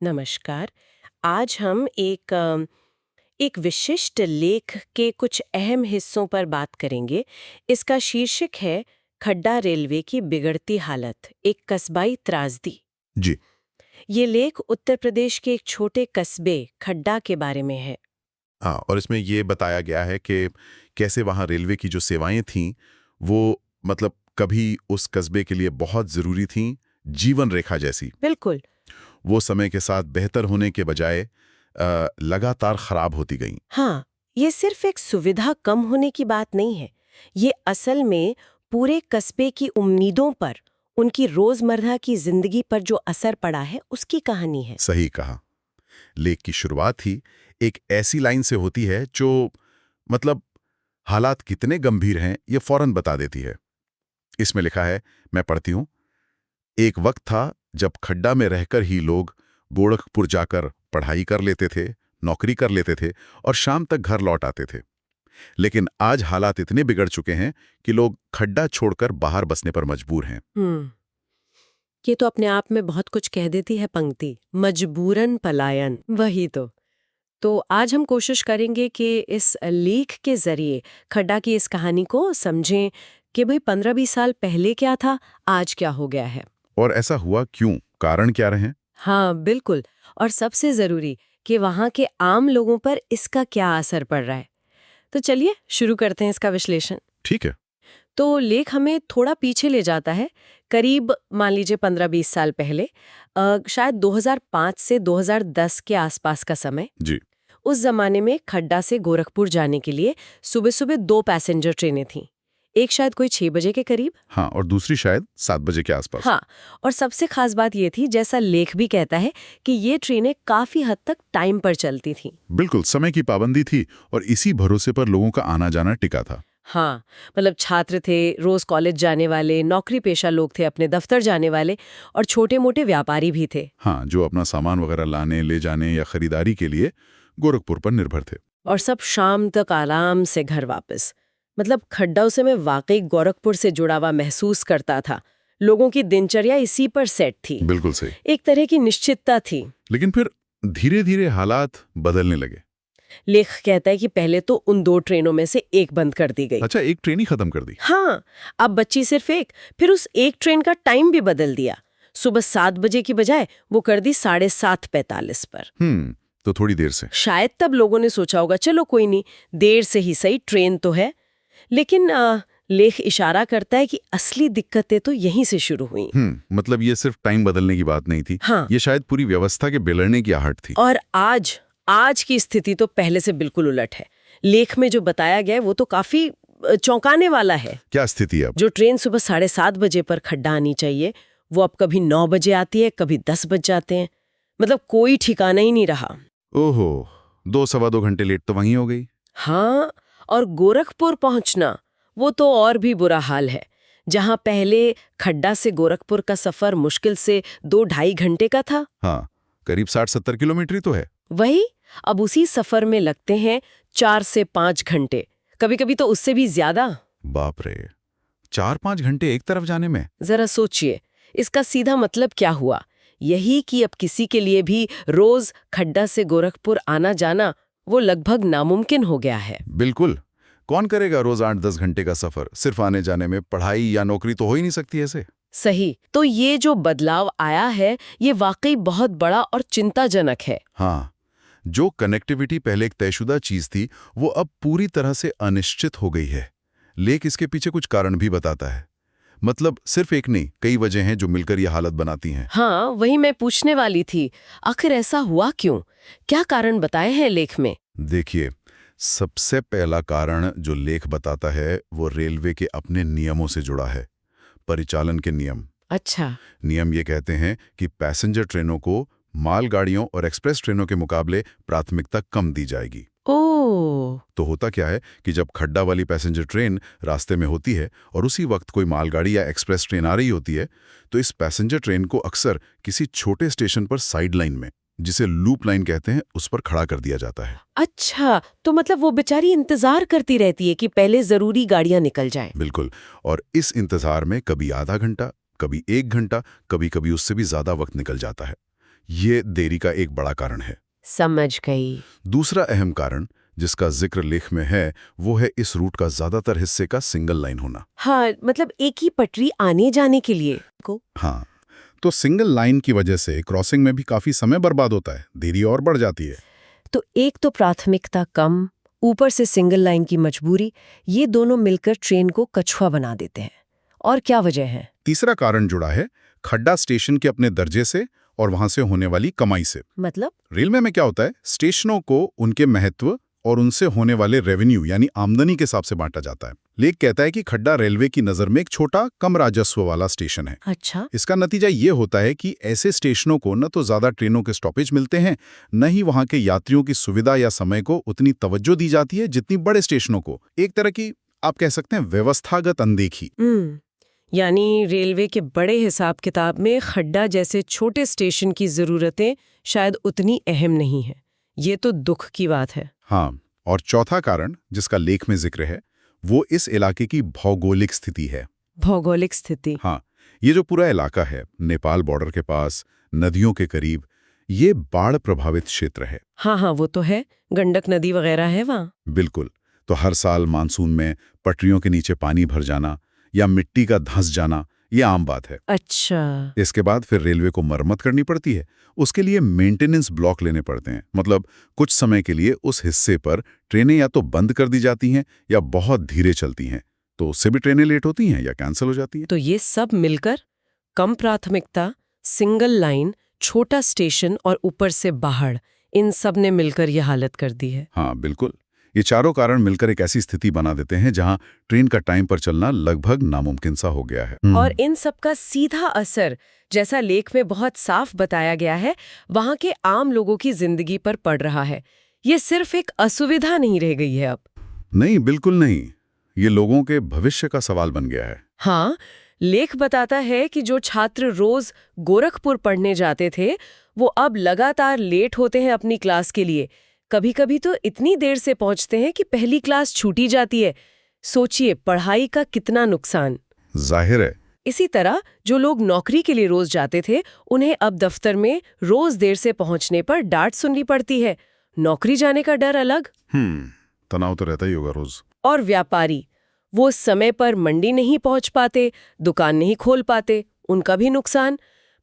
नमस्कार। आज हम एक विशिष्ट लेख के कुछ अहम हिस्सों पर बात करेंगे। इसका शीर्षक है खड्डा रेलवे की बिगड़ती हालत, एक कस्बाई त्रासदी। जी। ये लेख उत्तर प्रदेश के एक छोटे कस्बे खड्डा के बारे में है। हाँ, और इसमें ये बताया गया है कि कैसे वहाँ रेलवे की जो सेवाएं थीं, वो मतलब कभी उस कस्बे के लिए बहुत ज़रूरी थीं, जीवन रेखा जैसी। बिल्कुल। वो समय के साथ बेहतर होने के बजाय लगातार खराब होती गईं। हाँ, ये सिर्फ एक सुविधा कम होने की बात नहीं है। ये असल में पूरे कस्बे की उम्मीदों पर, उनकी रोजमर्रा की जिंदगी पर जो असर पड़ा है, उसकी कहानी है। सही कहा। लेख की शुरुआत ही एक ऐसी लाइन से होती है जो मतलब हालात कितने गंभीर हैं, ये फौरन बता देती है। इसमें लिखा है, मैं पढ़ती हूँ। एक वक्त था जब खड्डा में रहकर ही लोग गोरखपुर जाकर पढ़ाई कर लेते थे, नौकरी कर लेते थे और शाम तक घर लौट आते थे। लेकिन आज हालात इतने बिगड़ चुके हैं कि लोग खड्डा छोड़कर बाहर बसने पर मजबूर हैं। ये तो अपने आप में बहुत कुछ कह देती है पंक्ति, मजबूरन पलायन। वही तो आज हम कोशिश करेंगे कि इस लेख के जरिए खड्डा की इस कहानी को समझें कि भाई 15-20 साल पहले क्या था, आज क्या हो गया है। और ऐसा हुआ क्यों, कारण क्या रहे? हाँ बिल्कुल। और सबसे जरूरी कि वहाँ के आम लोगों पर इसका क्या असर पड़ रहा है। तो चलिए शुरू करते हैं इसका विश्लेषण। ठीक है। तो लेख हमें थोड़ा पीछे ले जाता है, करीब मान लीजिए 15-20 साल पहले, शायद 2005 से 2010 के आसपास का समय। जी। उस जमाने में खड्डा से गोरखपुर जाने के लिए सुबह सुबह 2 पैसेंजर ट्रेनें थीं। एक शायद कोई 6 बजे के करीब। हाँ, और दूसरी शायद 7 बजे के आसपास। हाँ, और सबसे खास बात ये थी, जैसा लेख भी कहता है, कि ये ट्रेनें काफी हद तक टाइम पर चलती थीं। बिल्कुल, समय की पाबंदी थी और इसी भरोसे पर लोगों का आना जाना टिका था। हाँ, मतलब छात्र थे, रोज कॉलेज जाने वाले, नौकरी पेशा लोग थे, अपने दफ्तर जाने वाले, और छोटे मोटे व्यापारी भी थे। हाँ, जो अपना सामान वगैरह लाने ले जाने या खरीदारी के लिए गोरखपुर पर निर्भर थे। और सब शाम तक आराम से घर वापस। मतलब खड्डा उसे मैं वाकई गोरखपुर से जुड़ा हुआ महसूस करता था। लोगों की दिनचर्या इसी पर सेट थी। बिल्कुल सही। एक तरह की निश्चितता थी। लेकिन फिर धीरे धीरे हालात बदलने लगे। लेख कहता है कि पहले तो उन 2 ट्रेनों में से एक बंद कर दी गई। अच्छा, एक ट्रेन ही खत्म कर दी? हाँ, अब बच्ची सिर्फ एक। फिर उस एक ट्रेन का टाइम भी बदल दिया। सुबह 7 बजे की बजाय वो कर दी 7:45 पर। तो थोड़ी देर से। शायद तब लोगों ने सोचा होगा, चलो कोई नहीं, देर से ही सही, ट्रेन तो है। लेकिन लेख इशारा करता है कि असली दिक्कतें तो यहीं से शुरू हुई। मतलब ये सिर्फ टाइम बदलने की बात नहीं थी। हाँ। ये शायद पूरी व्यवस्था के बिगड़ने की आहट थी। और आज की स्थिति तो पहले से बिल्कुल उलट है। लेख में जो बताया गया है वो तो काफी चौंकाने वाला है। क्या स्थिति है अब? जो ट्रेन सुबह 7:30 बजे पर खड्डा आनी चाहिए, वो अब कभी 9 बजे आती है, कभी 10 बज जाते हैं। मतलब कोई ठिकाना ही नहीं रहा। ओहो, 2-2.25 घंटे लेट तो वहीं हो गई। हाँ, और गोरखपुर पहुंचना, वो तो और भी बुरा हाल है। जहां पहले खड्डा से गोरखपुर का सफर मुश्किल से 2-2.5 घंटे का था। हाँ, करीब 60-70 किलोमीटर ही तो है। वही अब उसी सफर में लगते हैं 4 से 5 घंटे, कभी कभी तो उससे भी ज्यादा। बाप रे, 4-5 घंटे एक तरफ जाने में। जरा सोचिए, इसका सीधा मतलब क्या हुआ? यही कि अब किसी के लिए भी रोज खड्डा से गोरखपुर आना जाना वो लगभग नामुमकिन हो गया है। बिल्कुल। कौन करेगा रोज 8-10 घंटे का सफर सिर्फ आने जाने में? पढ़ाई या नौकरी तो हो ही नहीं सकती ऐसे। सही। तो ये जो बदलाव आया है, ये वाकई बहुत बड़ा और चिंताजनक है। हाँ, जो कनेक्टिविटी पहले एक तयशुदा चीज थी, वो अब पूरी तरह से अनिश्चित हो गई है। लेख इसके पीछे कुछ कारण भी बताता है। मतलब सिर्फ एक नहीं, कई वजह हैं जो मिलकर ये हालत बनाती हैं। हाँ, वही मैं पूछने वाली थी, आखिर ऐसा हुआ क्यों? क्या कारण बताए हैं लेख में? देखिए, सबसे पहला कारण जो लेख बताता है वो रेलवे के अपने नियमों से जुड़ा है। परिचालन के नियम। अच्छा। नियम ये कहते हैं कि पैसेंजर ट्रेनों को मालगाड़ियों और एक्सप्रेस ट्रेनों के मुकाबले प्राथमिकता कम दी जाएगी। ओह। तो होता क्या है कि जब खड्डा वाली पैसेंजर ट्रेन रास्ते में होती है और उसी वक्त कोई मालगाड़ी या एक्सप्रेस ट्रेन आ रही होती है, तो इस पैसेंजर ट्रेन को अक्सर किसी छोटे स्टेशन पर साइड लाइन में, जिसे लूप लाइन कहते हैं, उस पर खड़ा कर दिया जाता है। अच्छा, तो मतलब वो बेचारी इंतजार करती रहती है कि पहले जरूरी गाड़ियां निकल जाएं। बिल्कुल। और इस इंतजार में कभी आधा घंटा, कभी 1 घंटा, कभी कभी उससे भी ज्यादा वक्त निकल जाता है। ये देरी का एक बड़ा कारण है। समझ गई। दूसरा अहम कारण जिसका जिक्र लेख में है वो है इस रूट का ज्यादातर हिस्से का सिंगल लाइन होना। हाँ, मतलब एक ही पटरी आने जाने के लिए को। हाँ, तो सिंगल लाइन की वजह से क्रॉसिंग में भी काफी समय बर्बाद होता है, देरी और बढ़ जाती है। तो एक तो प्राथमिकता कम, ऊपर से सिंगल लाइन की मजबूरी, ये दोनों मिलकर ट्रेन को कछुआ बना देते हैं। और क्या वजह है? तीसरा कारण जुड़ा है खड्डा स्टेशन के अपने दर्जे से और वहां से होने वाली कमाई से। मतलब? रेलवे में क्या होता है, स्टेशनों को उनके महत्व और उनसे होने वाले रेवेन्यू यानी आमदनी के हिसाब से बांटा जाता है। लेख कहता है कि खड्डा रेलवे की नजर में एक छोटा कम राजस्व वाला स्टेशन है। अच्छा। इसका नतीजा ये होता है कि ऐसे स्टेशनों को न तो ज्यादा ट्रेनों के स्टॉपेज मिलते हैं, न ही वहां के यात्रियों की सुविधा या समय को उतनी तवज्जो दी जाती है जितनी बड़े स्टेशनों को। एक तरह की आप कह सकते हैं व्यवस्थागत अनदेखी। यानी रेलवे के बड़े हिसाब किताब में खड्डा जैसे छोटे स्टेशन की जरूरतें शायद उतनी अहम नहीं है। ये तो दुख की बात है। हाँ, और चौथा कारण जिसका लेख में जिक्र है वो इस इलाके की भौगोलिक स्थिति है। भौगोलिक स्थिति? हाँ, ये जो पूरा इलाका है नेपाल बॉर्डर के पास, नदियों के करीब, ये बाढ़ प्रभावित क्षेत्र है। हाँ, वो तो है, गंडक नदी वगैरह है वहाँ। बिल्कुल। तो हर साल मानसून में पटरियों के नीचे पानी भर जाना या मिट्टी का धंस जाना ये आम बात है। अच्छा। इसके बाद फिर रेलवे को मरम्मत करनी पड़ती है। उसके लिए मेंटेनेंस ब्लॉक लेने पड़ते हैं। मतलब कुछ समय के लिए उस हिस्से पर ट्रेनें या तो बंद कर दी जाती हैं या बहुत धीरे चलती हैं, तो उससे भी ट्रेनें लेट होती हैं या कैंसिल हो जाती हैं। तो ये सब मिलकर कम प्राथमिकता, सिंगल लाइन, छोटा स्टेशन और ऊपर से बाहर, इन सब ने मिलकर ये हालत कर दी है। हाँ, बिल्कुल। ये चारों कारण मिलकर एक ऐसी स्थिति बना देते हैं जहां ट्रेन का टाइम पर चलना लगभग नामुमकिन सा हो गया है। और इन सब का सीधा असर, जैसा लेख में बहुत साफ बताया गया है, वहां के आम लोगों की जिंदगी पर पड़ रहा है। ये सिर्फ एक असुविधा नहीं रह गई है अब। नहीं, बिल्कुल नहीं। ये लोगों के भविष्य का सवाल बन गया है। हाँ, लेख बताता है कि जो छात्र रोज गोरखपुर पढ़ने जाते थे, वो अब लगातार लेट होते हैं अपनी क्लास के लिए। कभी-कभी तो इतनी देर से पहुंचते हैं कि पहली क्लास छूटी जाती है। सोचिए पढ़ाई का कितना नुकसान। जाहिर है। इसी तरह जो लोग नौकरी के लिए रोज जाते थे, उन्हें अब दफ्तर में रोज देर से पहुंचने पर डांट सुननी पड़ती है। नौकरी जाने का डर अलग। तनाव तो रहता ही होगा रोज। और व्यापारी, वो समय पर मंडी नहीं पहुंच पाते, दुकान नहीं खोल पाते, उनका भी नुकसान।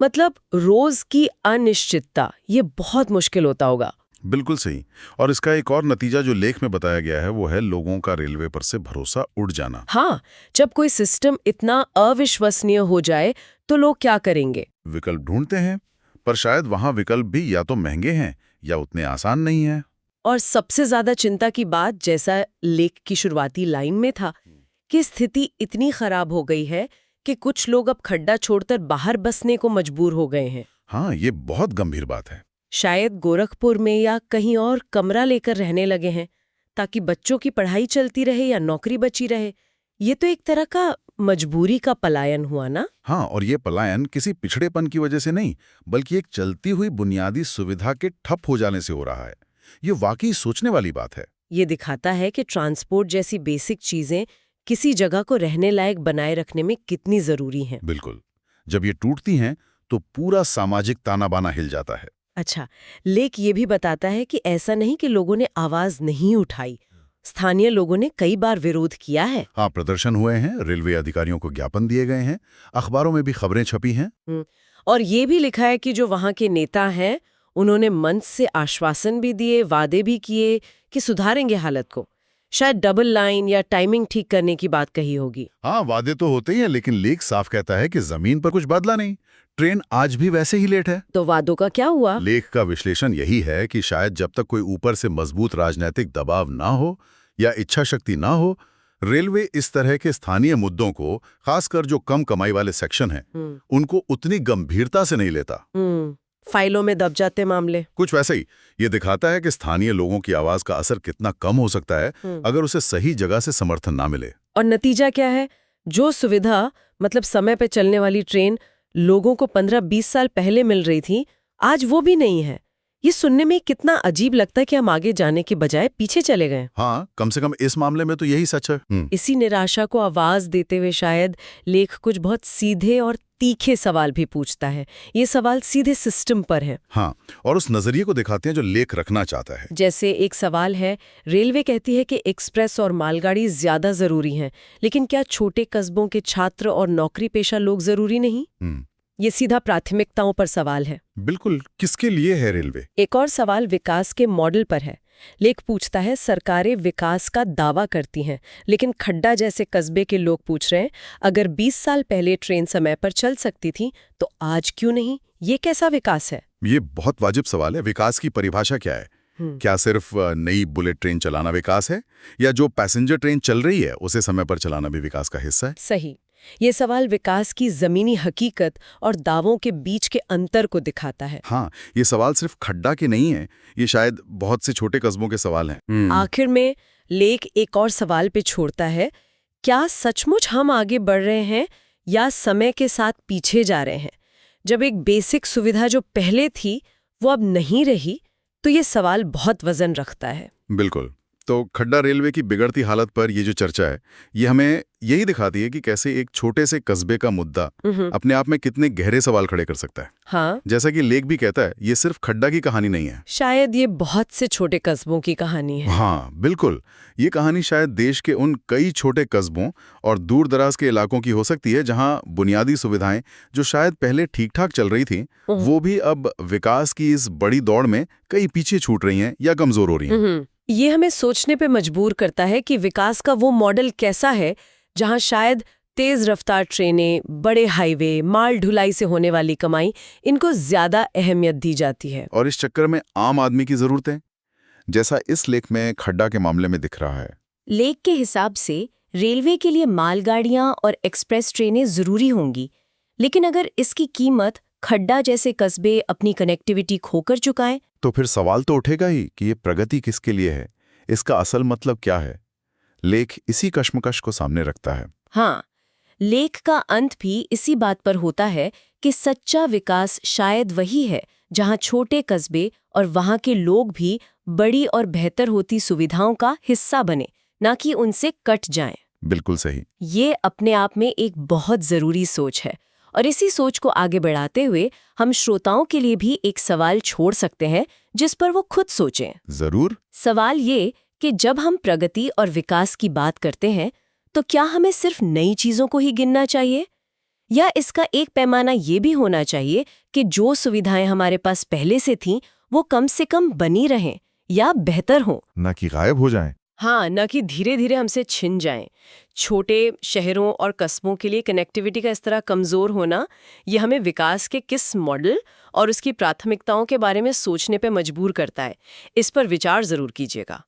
मतलब रोज की अनिश्चितता, ये बहुत मुश्किल होता होगा। बिल्कुल सही। और इसका एक और नतीजा जो लेख में बताया गया है वो है लोगों का रेलवे पर से भरोसा उड़ जाना। हाँ, जब कोई सिस्टम इतना अविश्वसनीय हो जाए तो लोग क्या करेंगे? विकल्प ढूंढते हैं, पर शायद वहां विकल्प भी या तो महंगे हैं या उतने आसान नहीं हैं। और सबसे ज्यादा चिंता की बात, जैसा लेख की शुरुआती लाइन में था, कि स्थिति इतनी खराब हो गई है कि कुछ लोग अब खड्डा छोड़कर बाहर बसने को मजबूर हो गए हैं। हाँ, ये बहुत गंभीर बात है। शायद गोरखपुर में या कहीं और कमरा लेकर रहने लगे हैं ताकि बच्चों की पढ़ाई चलती रहे या नौकरी बची रहे। ये तो एक तरह का मजबूरी का पलायन हुआ ना? हाँ, और ये पलायन किसी पिछड़ेपन की वजह से नहीं, बल्कि एक चलती हुई बुनियादी सुविधा के ठप हो जाने से हो रहा है। ये वाकई सोचने वाली बात है। ये दिखाता है कि ट्रांसपोर्ट जैसी बेसिक चीजें किसी जगह को रहने लायक बनाए रखने में कितनी जरूरी हैं। बिल्कुल। जब ये टूटती हैं तो पूरा सामाजिक ताना बाना हिल जाता है। अच्छा, लेख ये भी बताता है कि ऐसा नहीं कि लोगों ने आवाज नहीं उठाई। स्थानीय लोगों ने कई बार विरोध किया है। हाँ, प्रदर्शन हुए हैं, रेलवे अधिकारियों को ज्ञापन दिए गए हैं, अखबारों में भी खबरें छपी हैं। और ये भी लिखा है कि जो वहाँ के नेता हैं, उन्होंने मंच से आश्वासन भी दिए, वादे भी किए कि सुधारेंगे हालत को। शायद डबल लाइन या टाइमिंग ठीक करने की बात कही होगी। हाँ, वादे तो होते ही हैं, लेकिन लेख साफ कहता है कि जमीन पर कुछ बदला नहीं। ट्रेन आज भी वैसे ही लेट है। तो वादों का क्या हुआ? लेख का विश्लेषण यही है कि शायद जब तक कोई ऊपर से मजबूत राजनीतिक दबाव ना हो या इच्छा शक्ति ना हो, रेलवे इस तरह के स्थानीय मुद्दों को, खासकर जो कम कमाई वाले सेक्शन हैं, उनको उतनी गंभीरता से नहीं लेता। फाइलों में दब जाते मामले। कुछ वैसे ही। ये दिखाता है कि स्थानीय लोगों की आवाज का असर कितना कम हो सकता है अगर उसे सही जगह से समर्थन ना मिले। और नतीजा क्या है? जो सुविधा, मतलब समय पे चलने वाली ट्रेन लोगों को 15-20 साल पहले मिल रही थी, आज वो भी नहीं है। ये सुनने में कितना अजीब लगता है कि हम आगे जाने के बजाय पीछे चले गए। हाँ, कम से कम इस मामले में तो यही सच है। इसी निराशा को आवाज देते हुए शायद लेख कुछ बहुत सीधे और तीखे सवाल भी पूछता है। ये सवाल सीधे सिस्टम पर है। हाँ, और उस नजरिए को दिखाते हैं जो लेख रखना चाहता है। जैसे एक सवाल है, रेलवे कहती है कि एक्सप्रेस और मालगाड़ी ज्यादा जरूरी हैं, लेकिन क्या छोटे कस्बों के छात्र और नौकरी पेशा लोग जरूरी नहीं? ये सीधा प्राथमिकताओं पर सवाल है। बिल्कुल, किसके लिए है रेलवे? एक और सवाल विकास के मॉडल पर है। लेख पूछता है, सरकारें विकास का दावा करती हैं, लेकिन खड्डा जैसे कस्बे के लोग पूछ रहे हैं, अगर 20 साल पहले ट्रेन समय पर चल सकती थी तो आज क्यों नहीं? ये कैसा विकास है? ये बहुत वाजिब सवाल है। विकास की परिभाषा क्या है? क्या सिर्फ नई बुलेट ट्रेन चलाना विकास है, या जो पैसेंजर ट्रेन चल रही है उसे समय पर चलाना भी विकास का हिस्सा है? सही। ये सवाल विकास की जमीनी हकीकत और दावों के बीच के अंतर को दिखाता है। हाँ, ये सवाल सिर्फ खड्डा के नहीं है, ये शायद बहुत से छोटे कस्बों के सवाल हैं। आखिर में लेख एक और सवाल पे छोड़ता है, क्या सचमुच हम आगे बढ़ रहे हैं या समय के साथ पीछे जा रहे हैं? जब एक बेसिक सुविधा जो पहले थी वो अब नहीं रही, तो ये सवाल बहुत वजन रखता है। बिल्कुल। तो खड्डा रेलवे की बिगड़ती हालत पर ये जो चर्चा है, ये हमें यही दिखाती है कि कैसे एक छोटे से कस्बे का मुद्दा अपने आप में कितने गहरे सवाल खड़े कर सकता है। हाँ, जैसा कि लेख भी कहता है, ये सिर्फ खड्डा की कहानी नहीं है, शायद ये बहुत से छोटे कस्बों की कहानी है। हाँ बिल्कुल, ये कहानी शायद देश के उन कई छोटे कस्बों और दूर दराज के इलाकों की हो सकती है जहाँ बुनियादी सुविधाएं जो शायद पहले ठीक ठाक चल रही थी, वो भी अब विकास की इस बड़ी दौड़ में कई पीछे छूट रही हैं या कमजोर हो रही हैं। ये हमें सोचने पे मजबूर करता है कि विकास का वो मॉडल कैसा है जहां शायद तेज रफ्तार ट्रेनें, बड़े हाईवे, माल ढुलाई से होने वाली कमाई, इनको ज्यादा अहमियत दी जाती है। और इस चक्कर में आम आदमी की जरूरतें, जैसा इस लेख में खड्डा के मामले में दिख रहा है। लेख के हिसाब से रेलवे के लिए मालगाड़ियां और एक्सप्रेस ट्रेनें जरूरी होंगी, लेकिन अगर इसकी कीमत खड्डा जैसे कस्बे अपनी कनेक्टिविटी खोकर चुकाएं, तो फिर सवाल तो उठेगा ही कि ये प्रगति किसके लिए है, इसका असल मतलब क्या है। लेख इसी कश्मकश को सामने रखता है। हाँ, लेख का अंत भी इसी बात पर होता है कि सच्चा विकास शायद वही है जहां छोटे कस्बे और वहां के लोग भी बड़ी और बेहतर होती सुविधाओं का हिस्सा बने, ना कि उनसे कट जाएं। बिल्कुल सही। ये अपने आप में एक बहुत जरूरी सोच है, और इसी सोच को आगे बढ़ाते हुए हम श्रोताओं के लिए भी एक सवाल छोड़ सकते हैं जिस पर वो खुद सोचें। जरूर। सवाल ये कि जब हम प्रगति और विकास की बात करते हैं तो क्या हमें सिर्फ नई चीजों को ही गिनना चाहिए, या इसका एक पैमाना ये भी होना चाहिए कि जो सुविधाएं हमारे पास पहले से थीं वो कम से कम बनी रहें या बेहतर हों, ना कि गायब हो जाएं। हाँ, न कि धीरे धीरे हमसे छिन जाएं। छोटे शहरों और कस्बों के लिए कनेक्टिविटी का इस तरह कमज़ोर होना, ये हमें विकास के किस मॉडल और उसकी प्राथमिकताओं के बारे में सोचने पे मजबूर करता है। इस पर विचार ज़रूर कीजिएगा।